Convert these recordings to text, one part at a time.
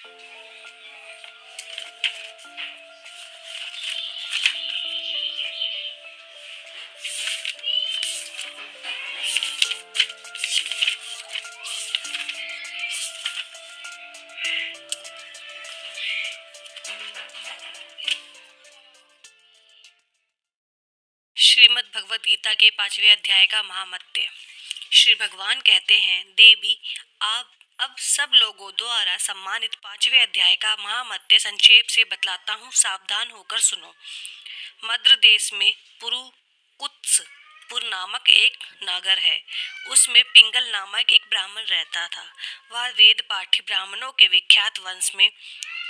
श्रीमद् भगवद गीता के 5वें अध्याय का महामत्य। श्री भगवान कहते हैं, देवी, आप अब सब लोगों द्वारा सम्मानित 5वें अध्याय का महामत्य संक्षेप से बतलाता हूँ, सावधान होकर सुनो। मद्र देश में पुर नामक एक नगर है। उसमें पिंगल नामक एक ब्राह्मण रहता था। वह वेद पाठी ब्राह्मणों के विख्यात वंश में,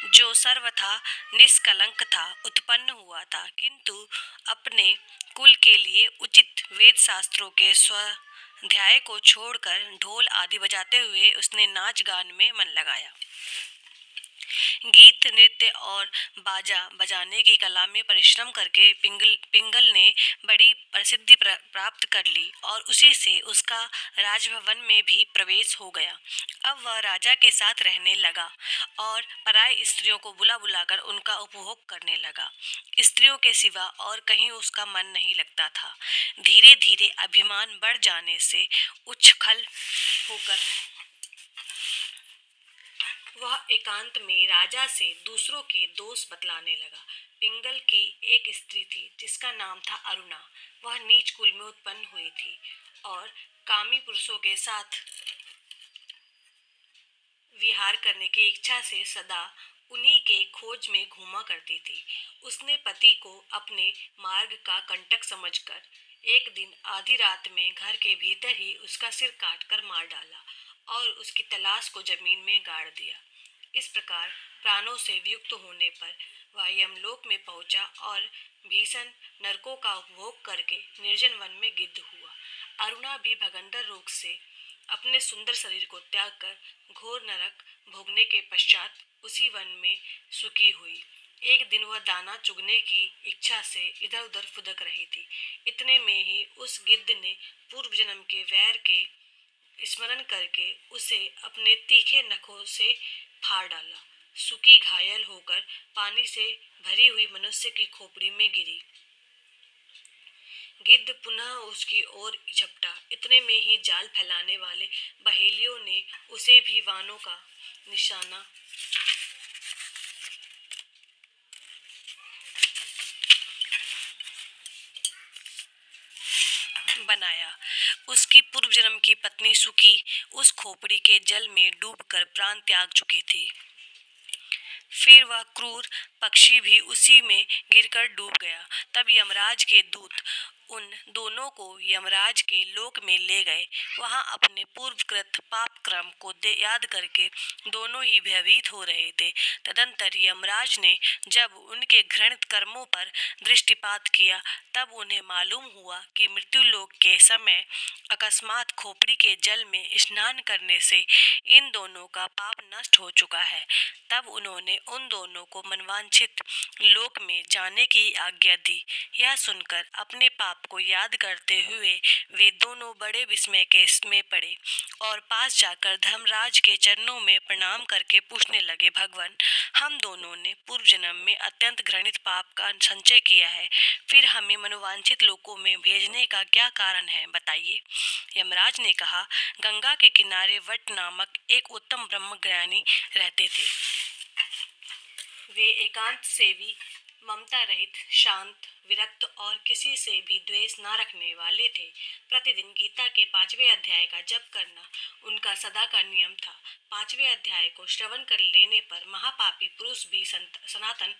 जो सर्वथा निष्कलंक था, उत्पन्न हुआ था, किंतु अपने कुल के लिए उचित वेद शास्त्रों के स्वाध्याय को छोड़कर ढोल आदि बजाते हुए उसने नाच गान में मन लगाया। गीत, नृत्य और बाजा बजाने की कला में परिश्रम करके पिंगल ने बड़ी प्रसिद्धि प्राप्त कर ली और उसी से उसका राजभवन में भी प्रवेश हो गया। अब वह राजा के साथ रहने लगा और पराई स्त्रियों को बुला बुलाकर उनका उपभोग करने लगा। स्त्रियों के सिवा और कहीं उसका मन नहीं लगता था। धीरे धीरे अभिमान बढ़ जाने से उच्छृंखल होकर वह एकांत में राजा से दूसरों के दोष बतलाने लगा। पिंगल की एक स्त्री थी जिसका नाम था अरुणा। वह नीच कुल में उत्पन्न हुई थी और कामी पुरुषों के साथ विहार करने की इच्छा से सदा उन्हीं के खोज में घूमा करती थी। उसने पति को अपने मार्ग का कंटक समझकर एक दिन आधी रात में घर के भीतर ही उसका सिर काटकर मार डाला और उसकी तलाश को जमीन में गाड़ दिया। इस प्रकार प्राणों से वियुक्त होने पर वह यमलोक में पहुंचा और भीषण नरकों का उपभोग करके निर्जन वन में गिद्ध हुआ। अरुणा भी भगंदर रोग से अपने सुंदर शरीर को त्याग कर घोर नरक भोगने के पश्चात उसी वन में सुखी हुई। एक दिन वह दाना चुगने की इच्छा से इधर उधर फुदक रही थी। इतने में ही उस गिद्ध ने पूर्व जन्म के वैर के स्मरण करके उसे अपने तीखे नखों से फाड़ डाला। सुकी घायल होकर पानी से भरी हुई मनुष्य की खोपड़ी में गिरी। गिद्ध पुनः उसकी ओर झपटा। इतने में ही जाल फैलाने वाले बहेलियों ने उसे भी वानों का निशाना बनाया। उसकी पूर्व जन्म की पत्नी सुकी उस खोपड़ी के जल में डूबकर प्राण त्याग चुकी थी। फिर वह क्रूर पक्षी भी उसी में गिरकर डूब गया। तब यमराज के दूत उन दोनों को यमराज के लोक में ले गए। वहां अपने पूर्वकृत पाप क्रम को याद करके दोनों ही भयभीत हो रहे थे। तदंतर यमराज ने जब उनके घृणित कर्मों पर दृष्टिपात किया, तब उन्हें मालूम हुआ कि मृत्युलोक के समय अकस्मात खोपड़ी के जल में स्नान करने से इन दोनों का पाप नष्ट हो चुका है। तब उन्होंने उन दोनों को मनवांछित लोक में जाने की आज्ञा दी। यह सुनकर अपने पाप को याद करते हुए वे दोनों बड़े विस्मय में पड़े और पास जाकर धर्मराज के चरणों में प्रणाम करके पूछने लगे, भगवान, हम दोनों ने पूर्व जन्म में अत्यंत घृणित पाप का संचय किया है, फिर हमें मनोवांछित लोकों में भेजने का क्या कारण है, बताइए। यमराज ने कहा, गंगा के किनारे वट नामक एक उत्तम ब्रह्मज्ञानी रहते थे। वे एकांत सेवी, ममता रहित, शांत, विरक्त और किसी से भी द्वेष न रखने वाले थे। प्रतिदिन गीता के 5वें अध्याय का जप करना उनका सदा का नियम था। 5वें अध्याय को श्रवण कर लेने पर महापापी पुरुष भी सनातन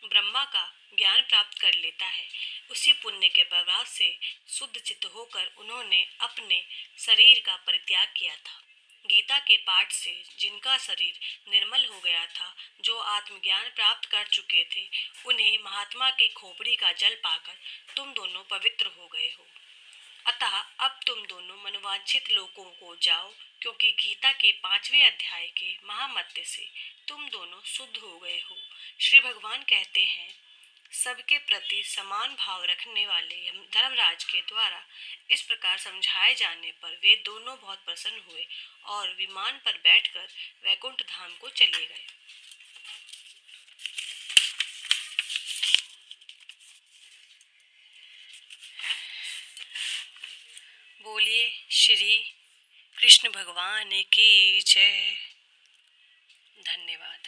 ब्रह्मा का ज्ञान प्राप्त कर लेता है। उसी पुण्य के प्रभाव से शुद्ध चित्त होकर उन्होंने अपने शरीर का परित्याग किया था। गीता के पाठ से जिनका शरीर निर्मल हो गया था, जो आत्मज्ञान प्राप्त कर चुके थे, उन्हें महात्मा की खोपड़ी का जल पाकर तुम दोनों पवित्र हो गए हो। अतः अब तुम दोनों मनोवांछित लोकों को जाओ, क्योंकि गीता के 5वें अध्याय के महामत्य से तुम दोनों शुद्ध हो गए हो। श्री भगवान कहते हैं, सबके प्रति समान भाव रखने वाले धर्मराज के द्वारा इस प्रकार समझाए जाने पर वे दोनों बहुत प्रसन्न हुए और विमान पर बैठकर वैकुंठ धाम को चले गए। बोलिए श्री कृष्ण भगवान की जय। धन्यवाद।